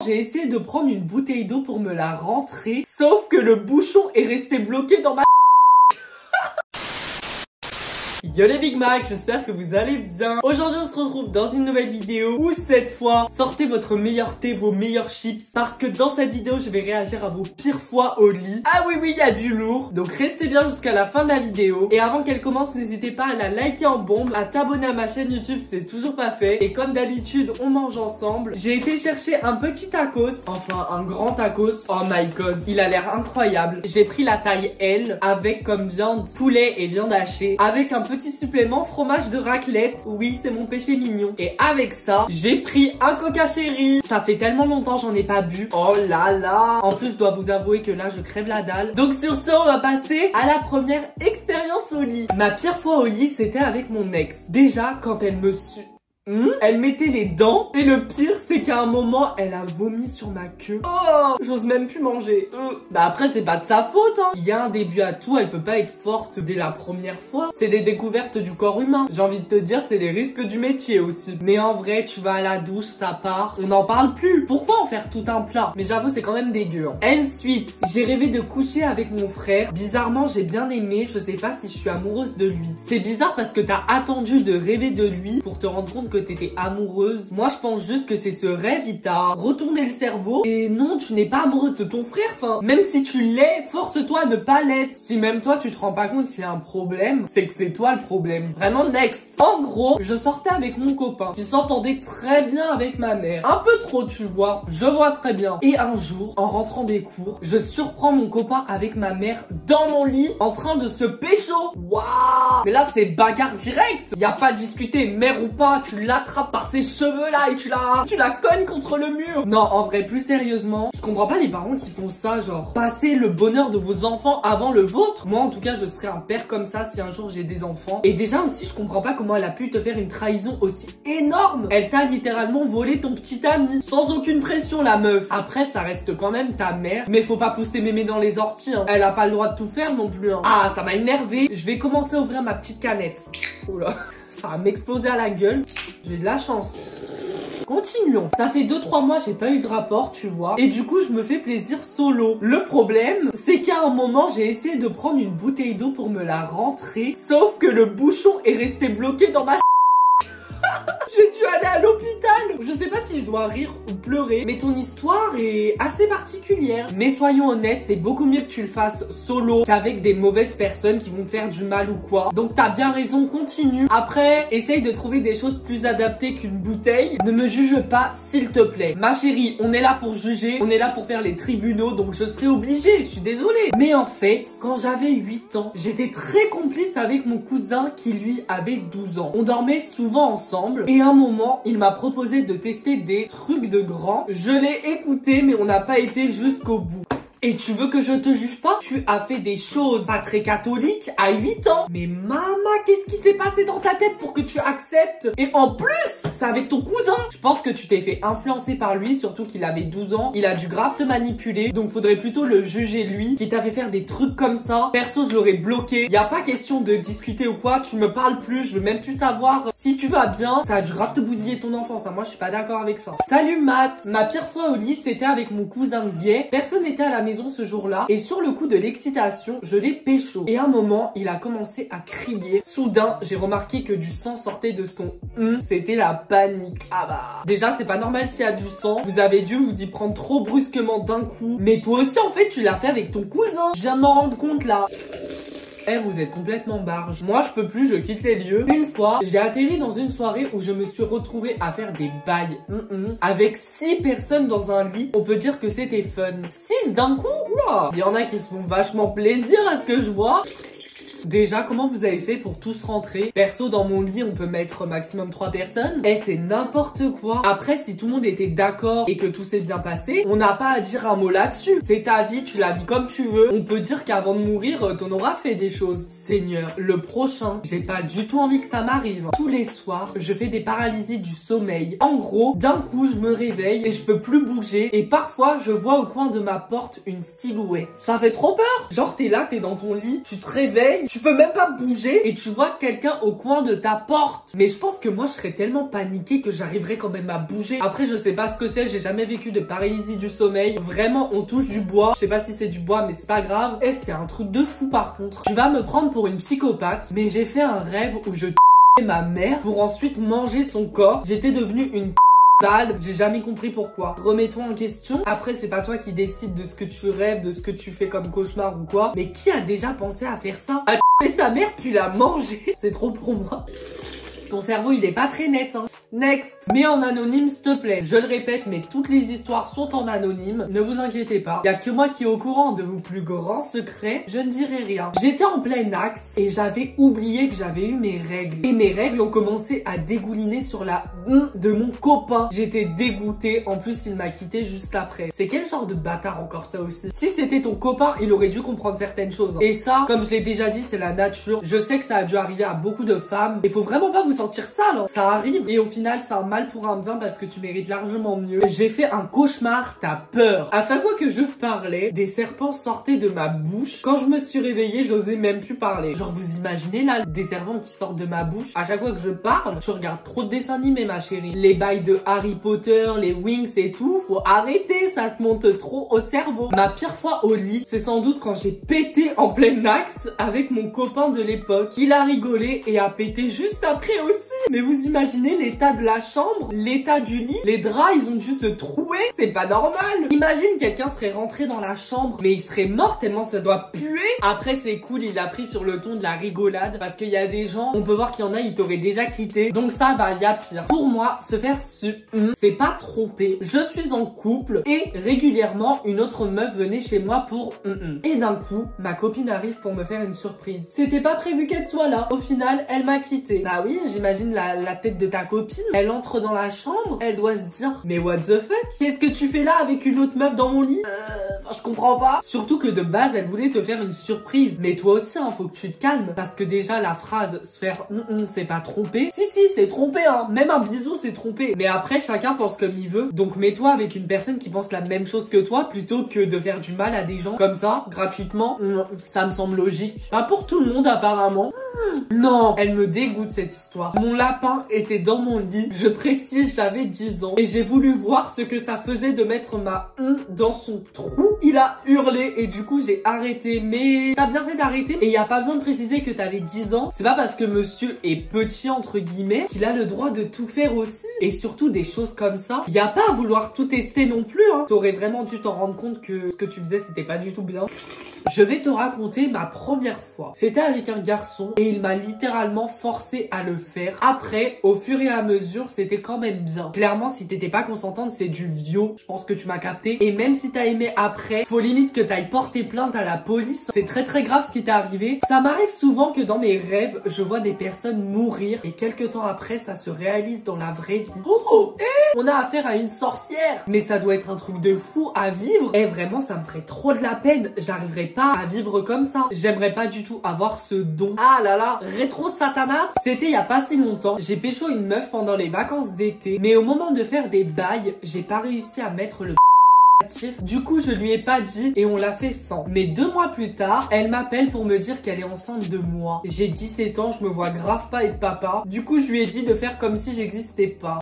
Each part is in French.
J'ai essayé de prendre une bouteille d'eau pour me la rentrer, sauf que le bouchon est resté bloqué dans ma... Yo les Big Mac, j'espère que vous allez bien. Aujourd'hui on se retrouve dans une nouvelle vidéo où cette fois, sortez votre meilleur thé, vos meilleurs chips, parce que dans cette vidéo je vais réagir à vos pires fois au lit. Ah oui il y a du lourd, donc restez bien jusqu'à la fin de la vidéo. Et avant qu'elle commence, n'hésitez pas à la liker en bombe, à t'abonner à ma chaîne YouTube si c'est toujours pas fait. Et comme d'habitude on mange ensemble. J'ai été chercher un petit tacos, enfin un grand tacos. Oh my god, il a l'air incroyable. J'ai pris la taille L avec comme viande poulet et viande hachée, avec un petit supplément fromage de raclette. Oui, c'est mon péché mignon. Et avec ça, j'ai pris un Coca Cherry. Ça fait tellement longtemps j'en ai pas bu. Oh là là. En plus, je dois vous avouer que là, je crève la dalle. Donc sur ce, on va passer à la première expérience au lit. Ma pire fois au lit, c'était avec mon ex. Déjà, quand elle me elle mettait les dents. Et le pire, c'est qu'à un moment, elle a vomi sur ma queue. Oh, j'ose même plus manger. Bah après, c'est pas de sa faute, hein. Il y a un début à tout, elle peut pas être forte dès la première fois. C'est des découvertes du corps humain. J'ai envie de te dire, c'est les risques du métier aussi. Mais en vrai, tu vas à la douche, ça part. On n'en parle plus. Pourquoi en faire tout un plat? Mais j'avoue, c'est quand même dégueu. Ensuite, j'ai rêvé de coucher avec mon frère. Bizarrement, j'ai bien aimé. Je sais pas si je suis amoureuse de lui. C'est bizarre parce que t'as attendu de rêver de lui pour te rendre compte que t'étais amoureuse. Moi, je pense juste que c'est ce rêve, il t'a retourné le cerveau. Et non, tu n'es pas amoureuse de ton frère. Enfin, même si tu l'es, force-toi à ne pas l'être. Si même toi, tu te rends pas compte qu'il y a un problème, c'est que c'est toi le problème. Vraiment, next. En gros, je sortais avec mon copain qui s'entendait très bien avec ma mère. Un peu trop, tu vois. Je vois très bien. Et un jour, en rentrant des cours, je surprends mon copain avec ma mère dans mon lit en train de se pécho. Waouh! Mais là, c'est bagarre directe. Y a pas à discuter, mère ou pas, tu l'attrapes par ses cheveux là et tu la cognes contre le mur. Non, en vrai, plus sérieusement, je comprends pas les parents qui font ça, genre passer le bonheur de vos enfants avant le vôtre. Moi, en tout cas, je serais un père comme ça si un jour j'ai des enfants. Et déjà aussi, je comprends pas comment elle a pu te faire une trahison aussi énorme. Elle t'a littéralement volé ton petit ami sans aucune pression, la meuf. Après, ça reste quand même ta mère, mais faut pas pousser mémé dans les orties, hein. Elle a pas le droit de tout faire non plus, hein. Ah, ça m'a énervé. Je vais commencer à ouvrir ma petite canette. Oula, ça va m'exploser à la gueule. J'ai de la chance. Continuons. Ça fait 2-3 mois j'ai pas eu de rapport, tu vois. Et du coup je me fais plaisir solo. Le problème, c'est qu'à un moment j'ai essayé de prendre une bouteille d'eau pour me la rentrer, sauf que le bouchon est resté bloqué dans ma... J'ai dû aller à l'hôpital. Je sais pas si je dois rire ou pleurer, mais ton histoire est assez particulière. Mais soyons honnêtes, c'est beaucoup mieux que tu le fasses solo qu'avec des mauvaises personnes qui vont te faire du mal ou quoi. Donc t'as bien raison, continue. Après, essaye de trouver des choses plus adaptées qu'une bouteille. Ne me juge pas, s'il te plaît. Ma chérie, on est là pour juger, on est là pour faire les tribunaux, donc je serai obligée, je suis désolée. Mais en fait, quand j'avais 8 ans, j'étais très complice avec mon cousin qui lui avait 12 ans. On dormait souvent ensemble et à un moment, il m'a proposé de tester des trucs de grand. Je l'ai écouté, mais on n'a pas été jusqu'au bout. Et tu veux que je te juge pas? Tu as fait des choses pas très catholiques à 8 ans. Mais maman, qu'est-ce qui s'est passé dans ta tête pour que tu acceptes? Et en plus, c'est avec ton cousin. Je pense que tu t'es fait influencer par lui, surtout qu'il avait 12 ans. Il a dû grave te manipuler. Donc faudrait plutôt le juger lui, qui t'a fait faire des trucs comme ça. Perso, je l'aurais bloqué. Y a pas question de discuter ou quoi. Tu me parles plus, je veux même plus savoir si tu vas bien. Ça a dû grave te bousiller ton enfance, hein. Moi, je suis pas d'accord avec ça. Salut Matt. Ma pire fois au lit, c'était avec mon cousin gay. Personne n'était à la maison ce jour-là et sur le coup de l'excitation, je l'ai pécho. Et à un moment, il a commencé à crier. Soudain, j'ai remarqué que du sang sortait de son c'était la panique. Ah bah, déjà, c'est pas normal s'il y a du sang. Vous avez dû vous y prendre trop brusquement d'un coup. Mais toi aussi, en fait, tu l'as fait avec ton cousin. Je viens de m'en rendre compte là. Vous êtes complètement barge. Moi, je peux plus, je quitte les lieux. Une fois, j'ai atterri dans une soirée où je me suis retrouvée à faire des bails. Avec 6 personnes dans un lit. On peut dire que c'était fun. 6 d'un coup? Oula. Il y en a qui se font vachement plaisir à ce que je vois. Déjà, comment vous avez fait pour tous rentrer? Perso, dans mon lit, on peut mettre maximum 3 personnes. Et c'est n'importe quoi. Après, si tout le monde était d'accord et que tout s'est bien passé, on n'a pas à dire un mot là-dessus. C'est ta vie, tu la vis comme tu veux. On peut dire qu'avant de mourir, t'en auras fait des choses. Seigneur, le prochain, j'ai pas du tout envie que ça m'arrive. Tous les soirs, je fais des paralysies du sommeil. En gros, d'un coup, je me réveille et je peux plus bouger. Et parfois, je vois au coin de ma porte une silhouette. Ça fait trop peur. Genre, t'es là, t'es dans ton lit, tu te réveilles tu peux même pas bouger et tu vois quelqu'un au coin de ta porte. Mais je pense que moi je serais tellement paniquée que j'arriverais quand même à bouger. Après je sais pas ce que c'est, j'ai jamais vécu de paralysie du sommeil. Vraiment on touche du bois. Je sais pas si c'est du bois mais c'est pas grave. Et c'est un truc de fou par contre. Tu vas me prendre pour une psychopathe, mais j'ai fait un rêve où je ma mère pour ensuite manger son corps. J'étais devenue une balle, j'ai jamais compris pourquoi. Remets-toi en question. Après, c'est pas toi qui décides de ce que tu rêves, de ce que tu fais comme cauchemar ou quoi. Mais qui a déjà pensé à faire ça? À sa mère puis la manger? C'est trop pour moi. Ton cerveau, il est pas très net, hein. Next. Mets en anonyme, s'il te plaît. Je le répète, mais toutes les histoires sont en anonyme. Ne vous inquiétez pas. Y a que moi qui est au courant de vos plus grands secrets. Je ne dirai rien. J'étais en plein acte et j'avais oublié que j'avais eu mes règles. Et mes règles ont commencé à dégouliner sur la de mon copain. J'étais dégoûtée. En plus, il m'a quitté juste après. C'est quel genre de bâtard encore ça aussi? Si c'était ton copain, il aurait dû comprendre certaines choses. Et ça, comme je l'ai déjà dit, c'est la nature. Je sais que ça a dû arriver à beaucoup de femmes. Il faut vraiment pas vous sentir sale, hein. Ça arrive et au final c'est un mal pour un bien parce que tu mérites largement mieux. J'ai fait un cauchemar, t'as peur. À chaque fois que je parlais, des serpents sortaient de ma bouche. Quand je me suis réveillée, j'osais même plus parler. Genre vous imaginez là des serpents qui sortent de ma bouche? À chaque fois que je parle, je regarde trop de dessins animés ma chérie. Les bails de Harry Potter, les Wings et tout, faut arrêter, ça te monte trop au cerveau. Ma pire fois au lit, c'est sans doute quand j'ai pété en plein acte avec mon copain de l'époque. Il a rigolé et a pété juste après aussi. Mais vous imaginez l'état de la chambre, l'état du lit, les draps ils ont dû se trouer, c'est pas normal. Imagine quelqu'un serait rentré dans la chambre, mais il serait mort tellement ça doit puer. Après c'est cool, il a pris sur le ton de la rigolade parce qu'il y a des gens, on peut voir qu'il y en a, ils t'auraient déjà quitté. Donc ça va, il y a pire. Pour moi, se faire c'est pas tromper. Je suis en couple et régulièrement une autre meuf venait chez moi pour Et d'un coup, ma copine arrive pour me faire une surprise. C'était pas prévu qu'elle soit là. Au final, elle m'a quitté. Bah oui, j'imagine la tête de ta copine. Elle entre dans la chambre, elle doit se dire mais what the fuck? Qu'est-ce que tu fais là avec une autre meuf dans mon lit? Je comprends pas. Surtout que de base, elle voulait te faire une surprise. Mais toi aussi, hein, faut que tu te calmes. Parce que déjà, la phrase se faire c'est pas tromper. Si, c'est tromper, hein. Même un bisou, c'est tromper. Mais après, chacun pense comme il veut. Donc mets-toi avec une personne qui pense la même chose que toi plutôt que de faire du mal à des gens comme ça, gratuitement. Ça me semble logique. Pas pour tout le monde, apparemment. Non, elle me dégoûte cette histoire. Mon lapin était dans mon lit. Je précise, j'avais 10 ans. Et j'ai voulu voir ce que ça faisait de mettre ma dans son trou. Il a hurlé et du coup j'ai arrêté. Mais t'as bien fait d'arrêter. Et il n'y a pas besoin de préciser que t'avais 10 ans. C'est pas parce que monsieur est petit entre guillemets qu'il a le droit de tout faire aussi. Et surtout des choses comme ça. Il n'y a pas à vouloir tout tester non plus, hein. T'aurais vraiment dû t'en rendre compte que ce que tu faisais c'était pas du tout bien. Je vais te raconter ma première fois. C'était avec un garçon et il m'a littéralement forcé à le faire. Après, au fur et à mesure, c'était quand même bien. Clairement, si t'étais pas consentante, c'est du viol. Je pense que tu m'as capté. Et même si t'as aimé après, faut limite que t'ailles porter plainte à la police. C'est très très grave ce qui t'est arrivé. Ça m'arrive souvent que dans mes rêves, je vois des personnes mourir et quelques temps après, ça se réalise dans la vraie vie. Oh, on a affaire à une sorcière. Mais ça doit être un truc de fou à vivre. Et vraiment, ça me ferait trop de la peine. J'arriverais pas à vivre comme ça. J'aimerais pas du tout avoir ce don. Ah là là, rétro satanas. C'était il y a pas si longtemps. J'ai pécho une meuf pendant les vacances d'été. Mais au moment de faire des bails, j'ai pas réussi à mettre le du coup, je lui ai pas dit et on l'a fait sans. Mais 2 mois plus tard, elle m'appelle pour me dire qu'elle est enceinte de moi. J'ai 17 ans, je me vois grave pas être papa. Du coup, je lui ai dit de faire comme si j'existais pas.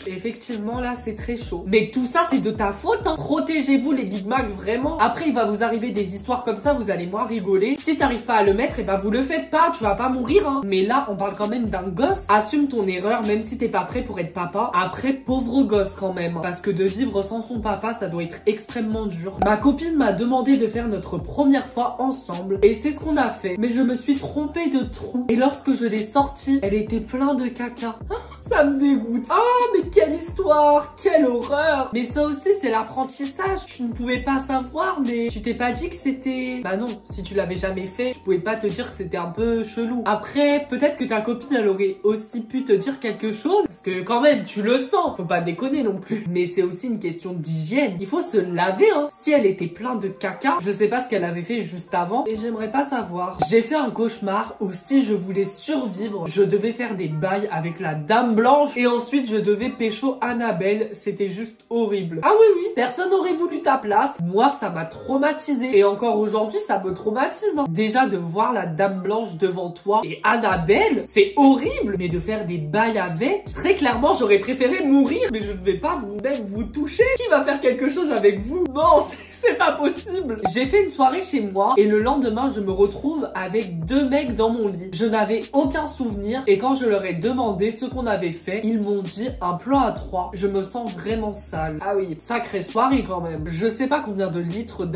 Effectivement, là, c'est très chaud. Mais tout ça, c'est de ta faute, hein. Protégez-vous, les Big Mac, vraiment. Après, il va vous arriver des histoires comme ça, vous allez moins rigoler. Si t'arrives pas à le mettre, et bah, vous le faites pas, tu vas pas mourir, hein. Mais là, on parle quand même d'un gosse. Assume ton erreur, même si t'es pas prêt pour être papa. Après, pauvre gosse quand même. Parce que de vivre sans son papa, ça doit être extrêmement dur. Ma copine m'a demandé de faire notre première fois ensemble. Et c'est ce qu'on a fait. Mais je me suis trompée de trou. Et lorsque je l'ai sortie, elle était pleine de caca. Ça me dégoûte. Oh, mais quelle histoire, quelle horreur. Mais ça aussi, c'est l'apprentissage. Tu ne pouvais pas savoir, mais tu t'es pas dit que c'était... Bah non, si tu l'avais jamais fait, je pouvais pas te dire que c'était un peu chelou. Après, peut-être que ta copine, elle aurait aussi pu te dire quelque chose. Parce que quand même, tu le sens. Faut pas déconner non plus. Mais c'est aussi une question d'hygiène. Il faut se laver, hein. Si elle était pleine de caca, je sais pas ce qu'elle avait fait juste avant. Et j'aimerais pas savoir. J'ai fait un cauchemar où si je voulais survivre, je devais faire des bails avec la dame blanche. Et ensuite, je devais pécho Annabelle, c'était juste horrible. Ah oui, oui, personne n'aurait voulu ta place. Moi, ça m'a traumatisé. Et encore aujourd'hui, ça me traumatise. Hein. Déjà, de voir la dame blanche devant toi et Annabelle, c'est horrible. Mais de faire des bails avec, très clairement, j'aurais préféré mourir. Mais je ne vais pas vous toucher. Qui va faire quelque chose avec vous? Non, c'est pas possible. J'ai fait une soirée chez moi et le lendemain, je me retrouve avec 2 mecs dans mon lit. Je n'avais aucun souvenir et quand je leur ai demandé ce qu'on avait fait, ils m'ont dit un plan à 3. Je me sens vraiment sale. Ah oui, sacrée soirée quand même. Je sais pas combien de litres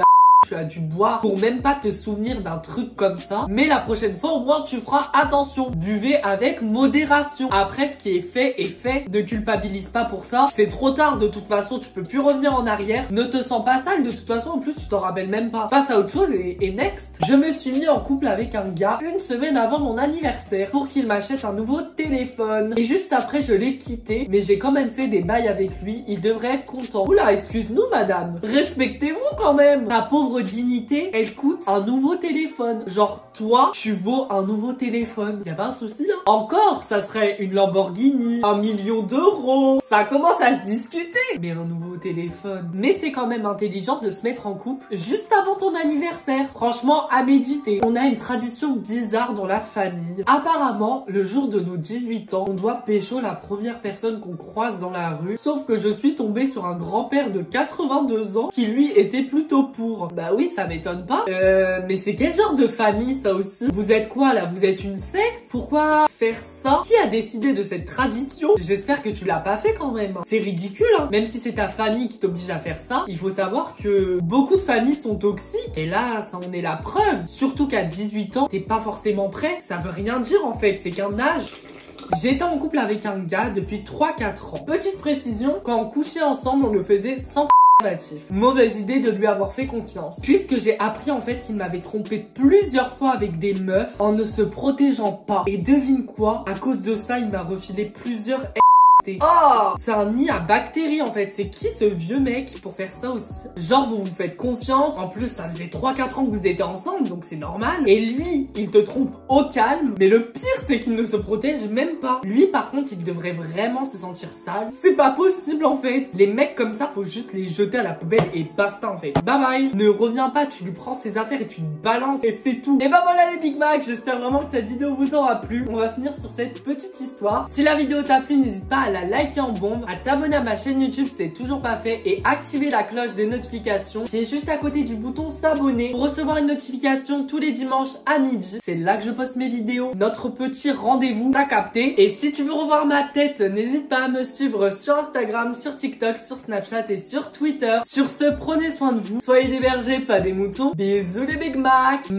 tu as dû boire pour même pas te souvenir d'un truc comme ça. Mais la prochaine fois, au moins, tu feras attention. Buvez avec modération. Après, ce qui est fait est fait. Ne culpabilise pas pour ça. C'est trop tard. De toute façon, tu peux plus revenir en arrière. Ne te sens pas sale. De toute façon, en plus, tu t'en rappelles même pas. Passe à autre chose et next. Je me suis mis en couple avec un gars 1 semaine avant mon anniversaire pour qu'il m'achète un nouveau téléphone. Et juste après, je l'ai quitté. Mais j'ai quand même fait des bails avec lui. Il devrait être content. Oula, excuse-nous, madame. Respectez-vous quand même. La pauvre dignité, elle coûte un nouveau téléphone. Genre, toi, tu vaux un nouveau téléphone. Y a pas un souci, hein? Encore, ça serait une Lamborghini, 1 million d'euros. Ça commence à se discuter. Mais un nouveau téléphone. Mais c'est quand même intelligent de se mettre en couple juste avant ton anniversaire. Franchement, à méditer. On a une tradition bizarre dans la famille. Apparemment, le jour de nos 18 ans, on doit pécho la première personne qu'on croise dans la rue. Sauf que je suis tombée sur un grand-père de 82 ans qui lui était plutôt pour. Bah oui, ça m'étonne pas. Mais c'est quel genre de famille ça aussi? Vous êtes quoi là? Vous êtes une secte? Pourquoi faire ça? Qui a décidé de cette tradition? J'espère que tu l'as pas fait quand même. C'est ridicule, hein. Même si c'est ta famille qui t'oblige à faire ça, il faut savoir que beaucoup de familles sont toxiques. Et là, ça en est la preuve. Surtout qu'à 18 ans, t'es pas forcément prêt. Ça veut rien dire en fait, c'est qu'un âge. J'étais en couple avec un gars depuis 3-4 ans. Petite précision, quand on couchait ensemble, on le faisait sans mauvaise idée de lui avoir fait confiance. Puisque j'ai appris en fait qu'il m'avait trompé plusieurs fois avec des meufs en ne se protégeant pas. Et devine quoi? À cause de ça, il m'a refilé plusieurs Oh, c'est un nid à bactéries en fait. C'est qui ce vieux mec pour faire ça aussi? Genre vous vous faites confiance. En plus ça faisait 3-4 ans que vous étiez ensemble, donc c'est normal. Et lui, il te trompe au calme. Mais le pire c'est qu'il ne se protège même pas. Lui par contre, il devrait vraiment se sentir sale. C'est pas possible en fait. Les mecs comme ça, faut juste les jeter à la poubelle et basta en fait. Bye bye. Ne reviens pas, tu lui prends ses affaires et tu le balances et c'est tout. Et bah voilà les Big Mac, j'espère vraiment que cette vidéo vous aura plu. On va finir sur cette petite histoire. Si la vidéo t'a plu, n'hésite pas à la liker en bombe, à t'abonner à ma chaîne YouTube si c'est toujours pas fait et activer la cloche des notifications qui est juste à côté du bouton s'abonner pour recevoir une notification tous les dimanches à midi. C'est là que je poste mes vidéos. Notre petit rendez-vous, t'as capté. Et si tu veux revoir ma tête, n'hésite pas à me suivre sur Instagram, sur TikTok, sur Snapchat et sur Twitter. Sur ce, prenez soin de vous. Soyez des bergers, pas des moutons. Bisous les Big Mac.